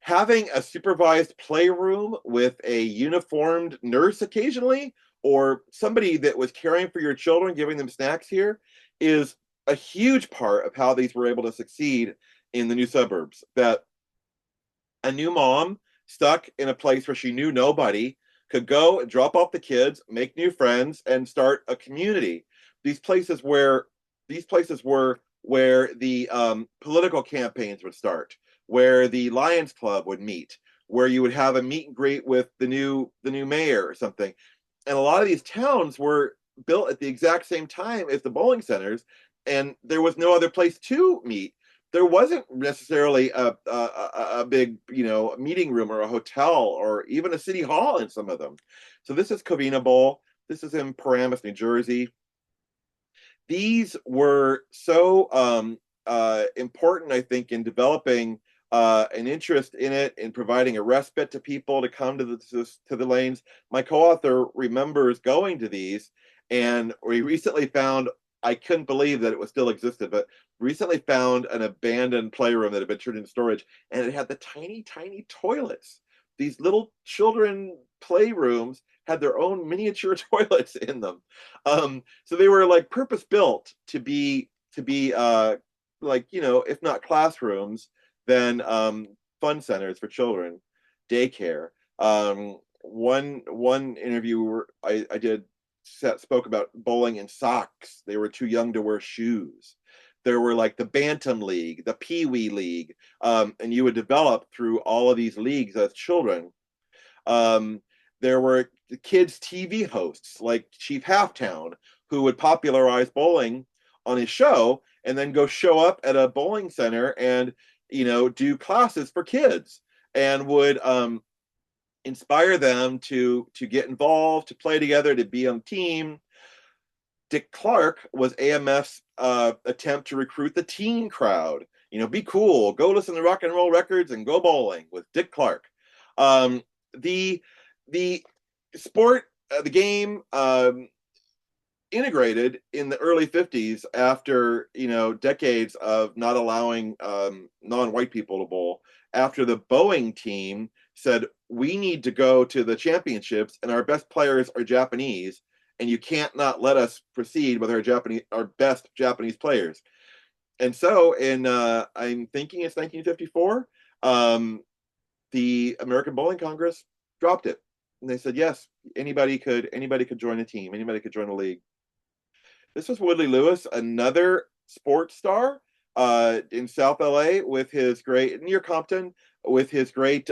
Having a supervised playroom with a uniformed nurse occasionally, or somebody that was caring for your children, giving them snacks here, is a huge part of how these were able to succeed in the new suburbs. That a new mom stuck in a place where she knew nobody could go and drop off the kids, make new friends, and start a community. These places were where the political campaigns would start, where the Lions Club would meet, where you would have a meet and greet with the new mayor or something. And a lot of these towns were built at the exact same time as the bowling centers, and there was no other place to meet. There wasn't necessarily a big meeting room or a hotel or even a city hall in some of them. So this is Covina Bowl. This is in Paramus, New Jersey. These were so important, I think, in developing an interest in it, in providing a respite to people to come to the lanes. My co-author remembers going to these, and we recently found, I couldn't believe that it was still existed, but recently found an abandoned playroom that had been turned into storage, and it had the tiny, tiny toilets. These little children playrooms had their own miniature toilets in them. So they were like purpose built to be like, if not classrooms, then fun centers for children, daycare. One interview I did spoke about bowling in socks. They were too young to wear shoes. There were like the Bantam League, the Pee Wee League, and you would develop through all of these leagues as children. There were kids' TV hosts like Chief Halftown, who would popularize bowling on his show and then go show up at a bowling center and do classes for kids, and would inspire them to get involved, to play together, to be on a team. Dick Clark was AMF's attempt to recruit the teen crowd. Be cool, go listen to rock and roll records and go bowling with Dick Clark. The sport, the game, integrated in the early 50s after decades of not allowing non-white people to bowl, after the bowling team said, we need to go to the championships and our best players are Japanese, and you can't not let us proceed with our best Japanese players. And so I'm thinking it's 1954, the American Bowling Congress dropped it, and they said yes, anybody could join a team, anybody could join a league. This was Woodley Lewis, another sports star in South LA, with his great, near Compton, with his great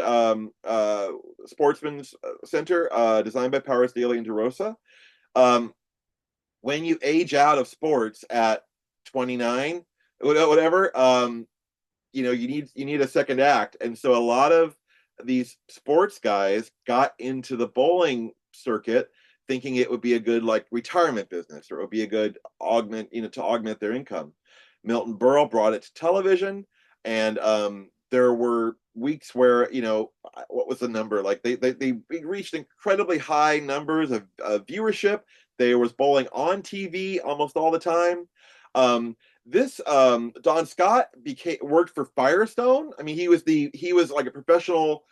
sportsman's center designed by Powers Daly and DeRosa. When you age out of sports at 29, whatever, you need a second act. And so a lot of these sports guys got into the bowling circuit thinking it would be a good like retirement business, or it would be a good augment, to augment their income. Milton Berle brought it to television, and there were weeks where, what was the number? Like they reached incredibly high numbers of viewership. There was bowling on TV almost all the time. This Don Scott worked for Firestone. I mean, he was like a professional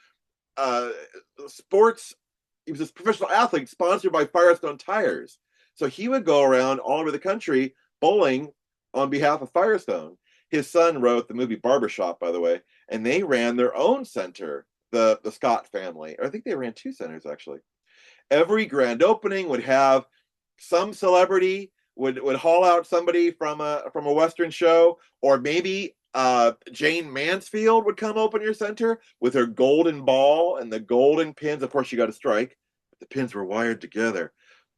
uh, sports. He was a professional athlete sponsored by Firestone tires. So he would go around all over the country bowling on behalf of Firestone. His son wrote the movie Barbershop, by the way, and they ran their own center, the Scott family. Or I think they ran two centers actually. Every grand opening would have some celebrity would haul out somebody from a Western show, or maybe Jane Mansfield would come open your center with her golden ball and the golden pins. Of course, you got to strike. But the pins were wired together.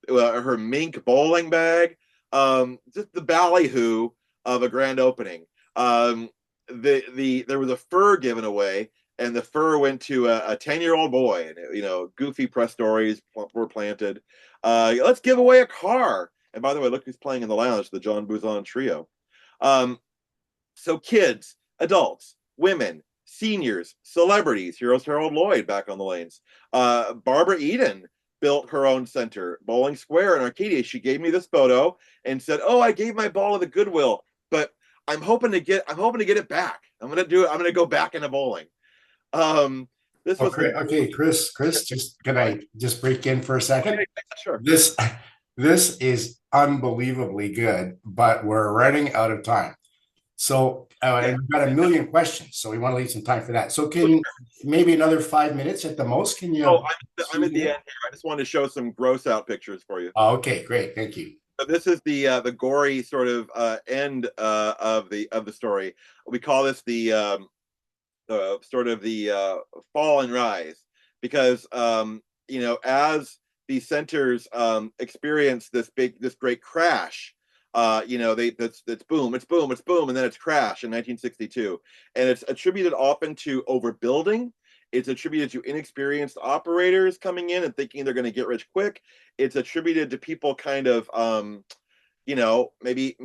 Her mink bowling bag, just the ballyhoo of a grand opening. There was a fur given away, and the fur went to a 10-year-old boy, and goofy press stories were planted. Let's give away a car. And by the way, look who's playing in the lounge, the John Buzan trio. So kids, adults, women, seniors, celebrities, here's Harold Lloyd back on the lanes. Barbara Eden built her own center, Bowling Square in Arcadia. She gave me this photo and said, "Oh, I gave my ball to the Goodwill, but I'm hoping to get it back. I'm gonna do it. I'm gonna go back into bowling." This was Okay, Chris, can I just break in for a second? Sure. This is unbelievably good, but we're running out of time. So, and we've got a million questions, so we want to leave some time for that. So, can maybe another 5 minutes at the most? Can you? Oh, I'm at the end here. I just wanted to show some gross out pictures for you. Oh, okay, great, thank you. So this is the gory sort of end of the story. We call this the sort of the fall and rise, because as the centers experience this great crash, it's boom, and then it's crash in 1962, and it's attributed often to overbuilding. It's attributed to inexperienced operators coming in and thinking they're going to get rich quick. It's attributed to people kind of maybe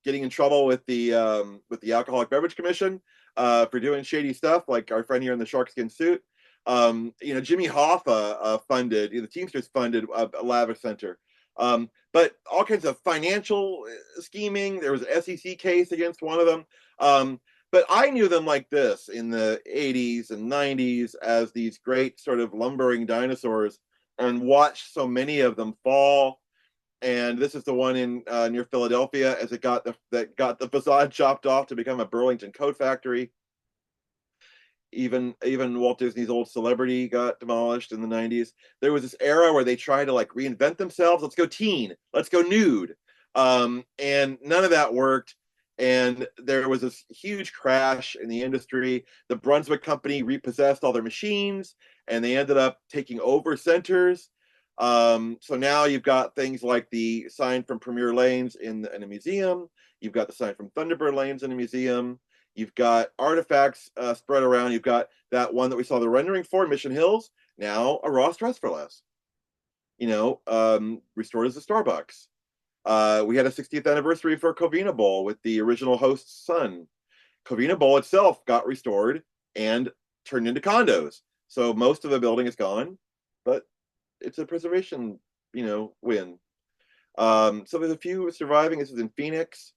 getting in trouble with the Alcoholic Beverage Commission for doing shady stuff, like our friend here in the sharkskin suit. Jimmy Hoffa funded, the Teamsters funded a lavish center. But all kinds of financial scheming. There was an SEC case against one of them. But I knew them like this in the 80s and 90s as these great sort of lumbering dinosaurs, and watched so many of them fall. And this is the one in near Philadelphia, as it got the facade chopped off to become a Burlington coat factory. Even Walt Disney's old Celebrity got demolished in the 90s. There was this era where they tried to like reinvent themselves. Let's go teen. Let's go nude. And none of that worked. And there was this huge crash in the industry. The Brunswick Company repossessed all their machines, and they ended up taking over centers. So now you've got things like the sign from Premier Lanes in a museum. You've got the sign from Thunderbird Lanes in a museum. You've got artifacts spread around. You've got that one that we saw the rendering for, Mission Hills, now a Ross Dress for Less. Restored as a Starbucks. We had a 60th anniversary for Covina Bowl with the original host's son. Covina Bowl itself got restored and turned into condos. So most of the building is gone, but it's a preservation, win. So there's a few surviving. This is in Phoenix.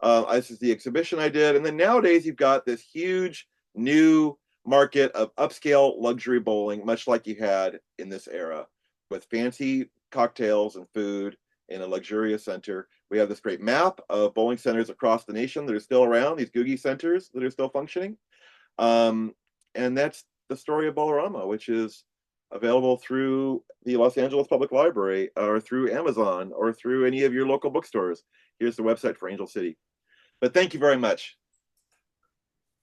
This is the exhibition I did. And then nowadays you've got this huge new market of upscale luxury bowling, much like you had in this era, with fancy cocktails and food in a luxurious center. We have this great map of bowling centers across the nation that are still around, these Googie centers that are still functioning. And that's the story of Bowlarama, which is available through the Los Angeles Public Library, or through Amazon, or through any of your local bookstores. Here's the website for Angel City. But thank you very much.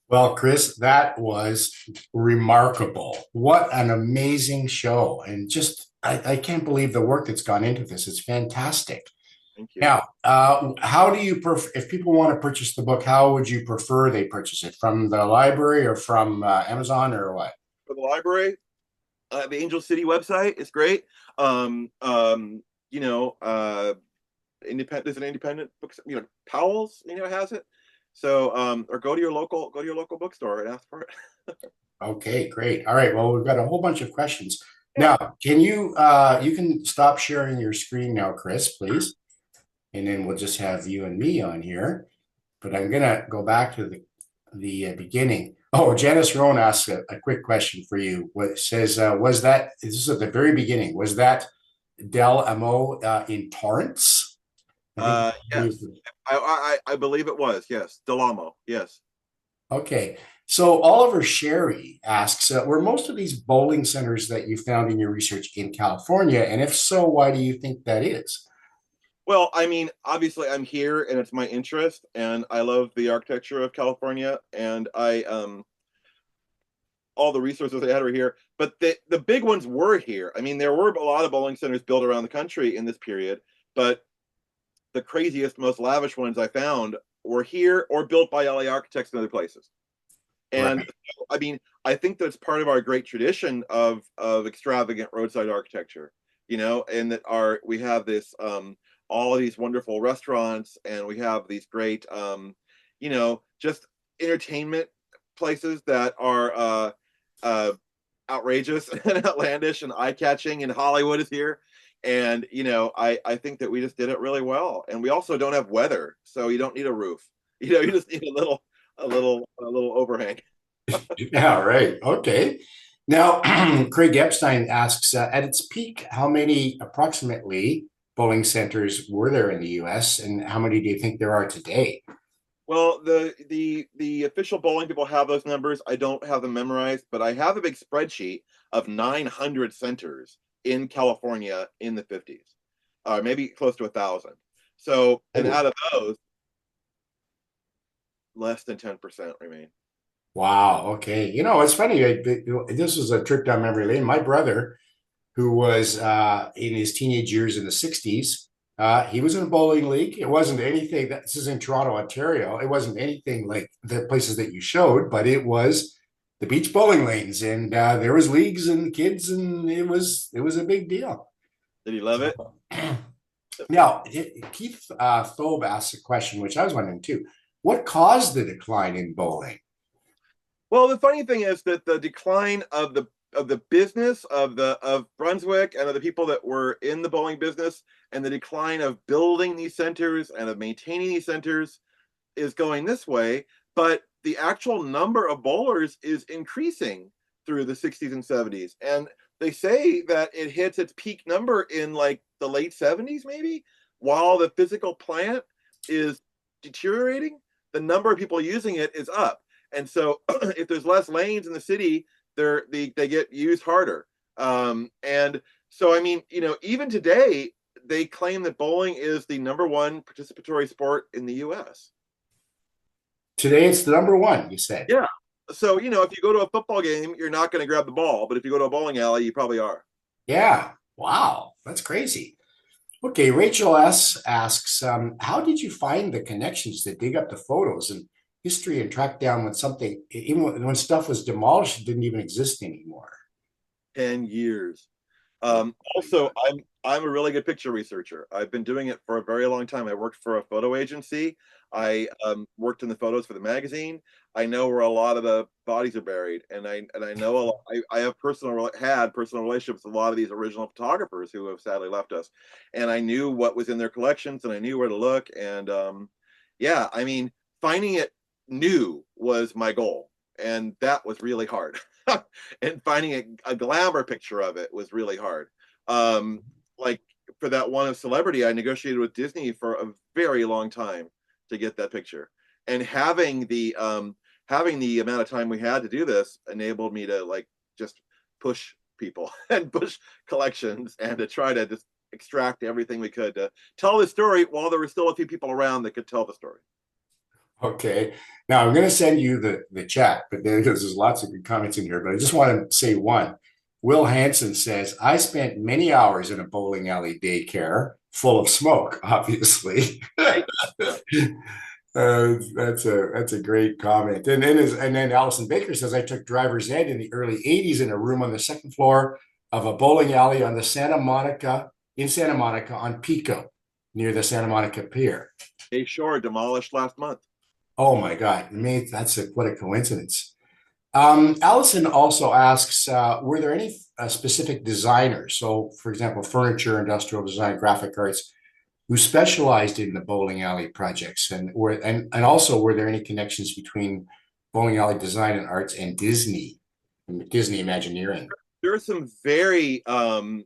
Well, Chris, that was remarkable. What an amazing show. And just, I can't believe the work that's gone into this. It's fantastic. Thank you. Now, how do you if people want to purchase the book, how would you prefer they purchase it? From the library or from Amazon, or what? For the library, The Angel City website is great. Um, um, you know, independent. There's an independent books. Powell's. Has it. So, or go to your local bookstore and ask for it. Okay, great. All right. Well, we've got a whole bunch of questions. Yeah. Now, you can stop sharing your screen now, Chris, please. And then we'll just have you and me on here. But I'm gonna go back to the beginning. Oh, Janice Rowan asks a quick question for you. What says, was that, this is at the very beginning, was that Del Amo in Torrance? I think. Yes, I believe it was. Yes, Delamo. Yes. Okay. So Oliver Sherry asks, were most of these bowling centers that you found in your research in California? And if so, why do you think that is? Well, I mean, obviously, I'm here, and it's my interest, and I love the architecture of California, and I all the resources they had were here. But the big ones were here. I mean, there were a lot of bowling centers built around the country in this period, but the craziest, most lavish ones I found were here or built by LA architects in other places. And Right. I mean, I think that's part of our great tradition of extravagant roadside architecture, and that we have this all of these wonderful restaurants, and we have these great just entertainment places that are uh outrageous and outlandish and eye-catching, and Hollywood is here. And I think that we just did it really well. And we also don't have weather, so you don't need a roof. You just need a little overhang. Yeah, right. Okay. Now, Craig Epstein asks, at its peak, how many approximately bowling centers were there in the US, and how many do you think there are today? Well, the official bowling people have those numbers. I don't have them memorized, but I have a big spreadsheet of 900 centers in California in the 50s, maybe close to 1,000. So, and Oh, out of those, less than 10% remain. wow. Okay. It's funny. This was a trip down memory lane. My brother, who was in his teenage years in the 60s, he was in a bowling league. It wasn't anything this is in Toronto, Ontario. It wasn't anything like the places that you showed, but it was the beach bowling lanes, and there was leagues and kids, and it was a big deal. Did he love it? So, now, Keith Thobe asked a question, which I was wondering too. What caused the decline in bowling? Well, the funny thing is that the decline of the business of Brunswick and of the people that were in the bowling business, and the decline of building these centers and of maintaining these centers is going this way, but the actual number of bowlers is increasing through the 60s and 70s. And they say that it hits its peak number in like the late 70s, maybe, while the physical plant is deteriorating, the number of people using it is up. And so if there's less lanes in the city, they get used harder. And so, I mean, even today, they claim that bowling is the number one participatory sport in the US. Today, it's the number one, you said. Yeah. So, if you go to a football game, you're not going to grab the ball, but if you go to a bowling alley, you probably are. Yeah. Wow. That's crazy. Okay, Rachel S. asks, how did you find the connections to dig up the photos and history and track down when something, even when stuff was demolished, it didn't even exist anymore? 10 years. Oh my Also, God. I'm a really good picture researcher. I've been doing it for a very long time. I worked for a photo agency. I worked in the photos for the magazine. I know where a lot of the bodies are buried, and I know a lot. I have had personal relationships with a lot of these original photographers who have sadly left us, and I knew what was in their collections, and I knew where to look. And yeah, I mean, finding it new was my goal, and that was really hard. And finding a glamour picture of it was really hard. Like for that one of Celebrity, I negotiated with Disney for a very long time to get that picture, and having the amount of time we had to do this enabled me to like just push people and push collections and to try to just extract everything we could to tell the story while there were still a few people around that could tell the story. Okay. Now I'm going to send you the chat, but there's lots of good comments in here. But I just want to say one. Will Hanson says, I spent many hours in a bowling alley daycare full of smoke, obviously. Right. That's a great comment. And then Allison Baker says I took driver's ed in the early '80s in a room on the second floor of a bowling alley on the Santa Monica on Pico near the Santa Monica Pier. A Shore demolished last month. Oh my God, what a coincidence. Allison also asks, were there any specific designers? So, for example, furniture, industrial design, graphic arts, who specialized in the bowling alley projects, and also were there any connections between bowling alley design and arts and Disney Imagineering? There are some very well-known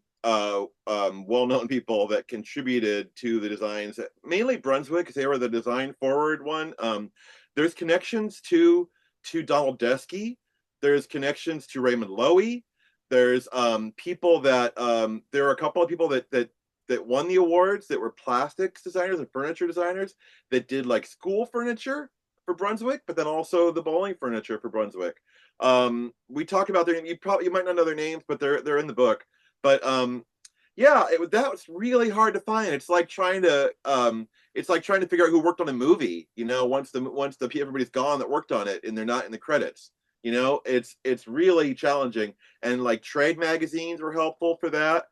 people that contributed to the designs, mainly Brunswick, because they were the design forward one. There's connections to Donald Deskey. There's connections to Raymond Loewy. There's people that there are a couple of people that won the awards that were plastics designers and furniture designers that did like school furniture for Brunswick, but then also the bowling furniture for Brunswick. We talk about their you might not know their names, but they're in the book. But yeah, that was really hard to find. It's like trying to figure out who worked on a movie. You know, once everybody's gone that worked on it and they're not in the credits. You know, it's really challenging. And like trade magazines were helpful for that.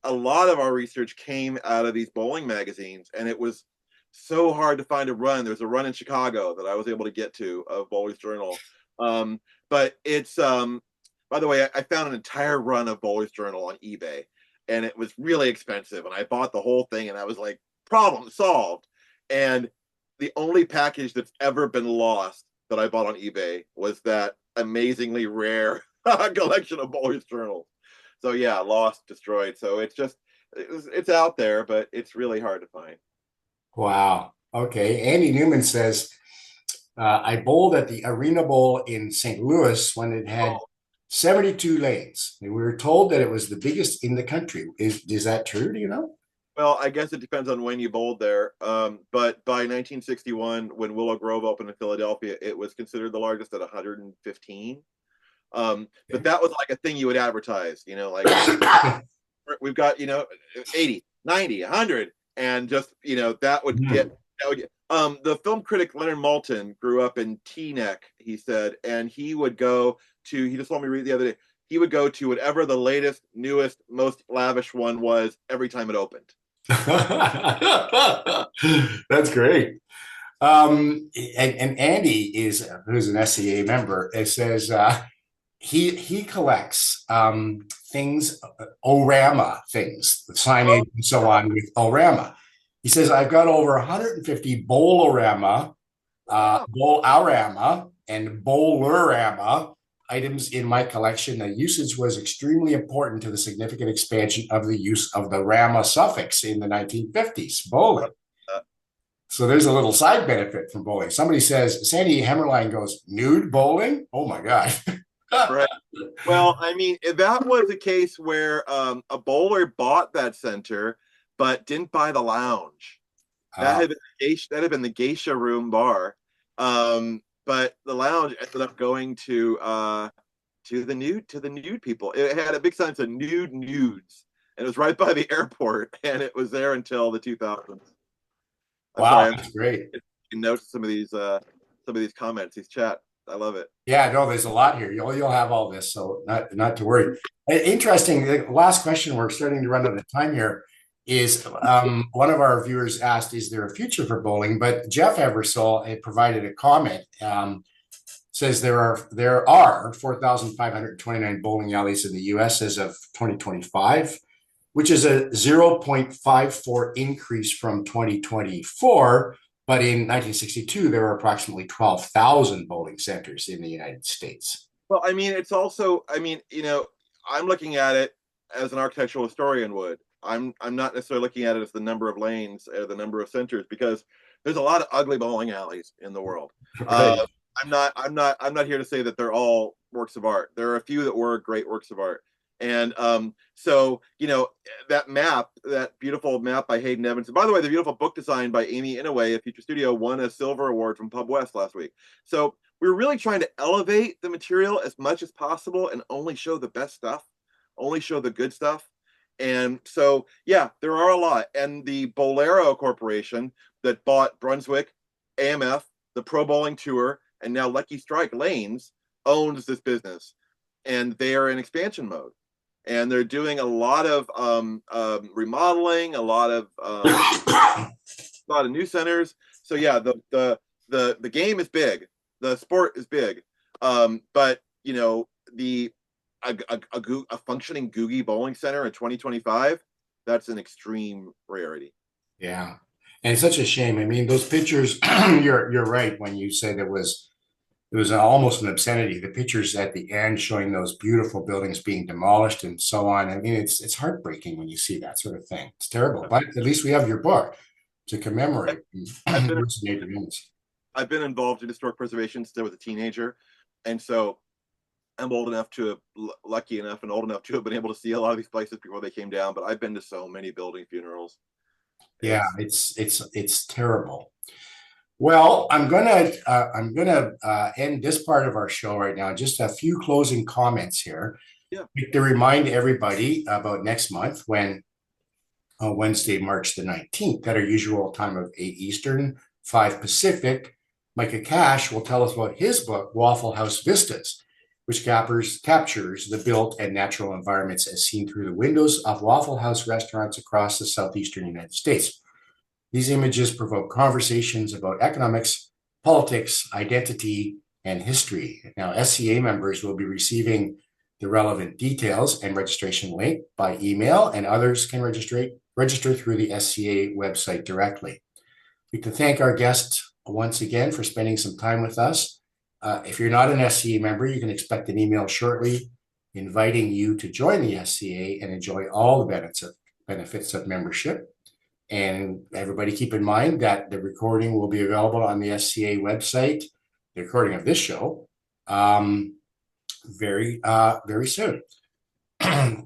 A lot of our research came out of these bowling magazines, and it was so hard to find a run. There's a run in Chicago that I was able to get to of Bowler's Journal. But it's by the way, I found an entire run of Bowler's Journal on eBay, and it was really expensive. And I bought the whole thing, and I was like, problem solved. And the only package that's ever been lost that I bought on eBay was that amazingly rare collection of Bowler's Journals. So yeah, lost, destroyed. So it's out there, but it's really hard to find. Wow. Okay. Andy Newman says, I bowled at the Arena Bowl in St. Louis when it had 72 lanes. And we were told that it was the biggest in the country. Is that true? Do you know? Well, I guess it depends on when you bowled there. But by 1961, when Willow Grove opened in Philadelphia, it was considered the largest at 115. But that was like a thing you would advertise, you know, like we've got, 80, 90, 100, and just, the film critic Leonard Maltin grew up in Teaneck, he said, and he just told me read the other day, he would go to whatever the latest, newest, most lavish one was every time it opened. That's great. And Andy who's an SCA member, it says he collects things, Orama things, signage and so on with Orama. He says, I've got over 150 Bowlarama, Bowlarama, and Bowlerama items in my collection. The usage was extremely important to the significant expansion of the use of the Rama suffix in the 1950s, bowling. So there's a little side benefit from bowling. Somebody says, Sandy Hammerline goes, nude bowling? Oh my God. Right. Well, I mean, that was a case where a bowler bought that center, but didn't buy the lounge. That had been the geisha room bar. But the lounge ended up going to the nude people. It had a big sign that nude nudes, and it was right by the airport, and it was there until the 2000s. Wow, that's great. You can notice some of these comments, these chat. I love it. Yeah, no, there's a lot here. You'll have all this, so not to worry. Interesting. The last question, we're starting to run out of time here, is one of our viewers asked, is there a future for bowling? But Jeff Eversole provided a comment, says there are 4,529 bowling alleys in the US as of 2025, which is a 0.54 increase from 2024. But in 1962, there were approximately 12,000 bowling centers in the United States. Well, I mean, it's also, I'm looking at it as an architectural historian would. I'm not necessarily looking at it as the number of lanes or the number of centers, because there's a lot of ugly bowling alleys in the world. Right. I'm not here to say that they're all works of art. There are a few that were great works of art. And so, that beautiful map by Hayden Evans. And by the way, the beautiful book design by Amy Inouye at Future Studio won a silver award from Pub West last week. So we're really trying to elevate the material as much as possible and only show the best stuff, only show the good stuff. And so, yeah, there are a lot. And the Bolero Corporation that bought Brunswick, AMF, the Pro Bowling Tour, and now Lucky Strike Lanes owns this business, and they are in expansion mode, and they're doing a lot of remodeling, a lot of new centers. So yeah, the game is big, the sport is big, but you know a functioning Googie bowling center in 2025, that's an extreme rarity. Yeah. And it's such a shame. I mean, those pictures, you're right when you said it was almost an obscenity. The pictures at the end showing those beautiful buildings being demolished and so on. I mean, it's heartbreaking when you see that sort of thing. It's terrible. But at least we have your book to commemorate. I've been I've been involved in historic preservation since I was a teenager, and so I'm old enough to have, lucky enough and old enough to have been able to see a lot of these places before they came down. But I've been to so many building funerals. Yeah, It's it's terrible. Well, I'm gonna end this part of our show right now. Just a few closing comments here yeah. to remind everybody about next month when Wednesday, March the 19th, at our usual time of 8 Eastern, 5 Pacific. Micah Cash will tell us about his book, Waffle House Vistas, which captures the built and natural environments as seen through the windows of Waffle House restaurants across the southeastern United States. These images provoke conversations about economics, politics, identity, and history. Now, SCA members will be receiving the relevant details and registration link by email, and others can register through the SCA website directly. We'd like to thank our guests once again for spending some time with us. If you're not an SCA member, you can expect an email shortly inviting you to join the SCA and enjoy all the benefits of membership. And everybody keep in mind that the recording will be available on the SCA website, the recording of this show, very soon,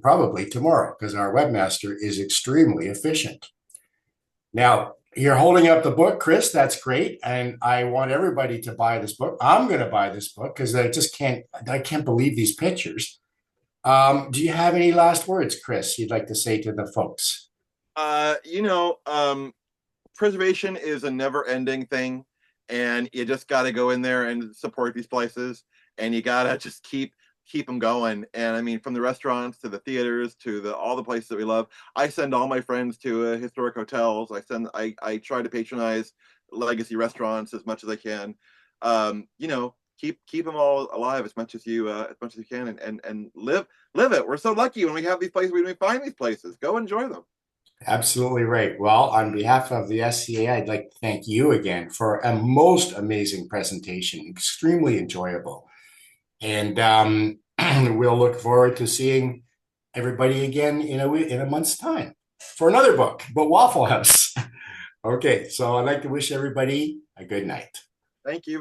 probably tomorrow, because our webmaster is extremely efficient. Now, you're holding up the book, Chris. That's great. And I want everybody to buy this book. I'm going to buy this book because I can't believe these pictures. Do you have any last words, Chris, you'd like to say to the folks? You know, preservation is a never-ending thing, and you just got to go in there and support these places, and you got to just keep them going. And I mean, from the restaurants to the theaters to all the places that we love. I send all my friends to historic hotels. I try to patronize legacy restaurants as much as I can. You know, keep them all alive as much as you can, and live it. We're so lucky when we have these places, when we find these places. Go enjoy them. Absolutely right. Well, on behalf of the SCA, I'd like to thank you again for a most amazing presentation, extremely enjoyable. And we'll look forward to seeing everybody again in a month's time for another book, but Waffle House. Okay, so I'd like to wish everybody a good night. Thank you.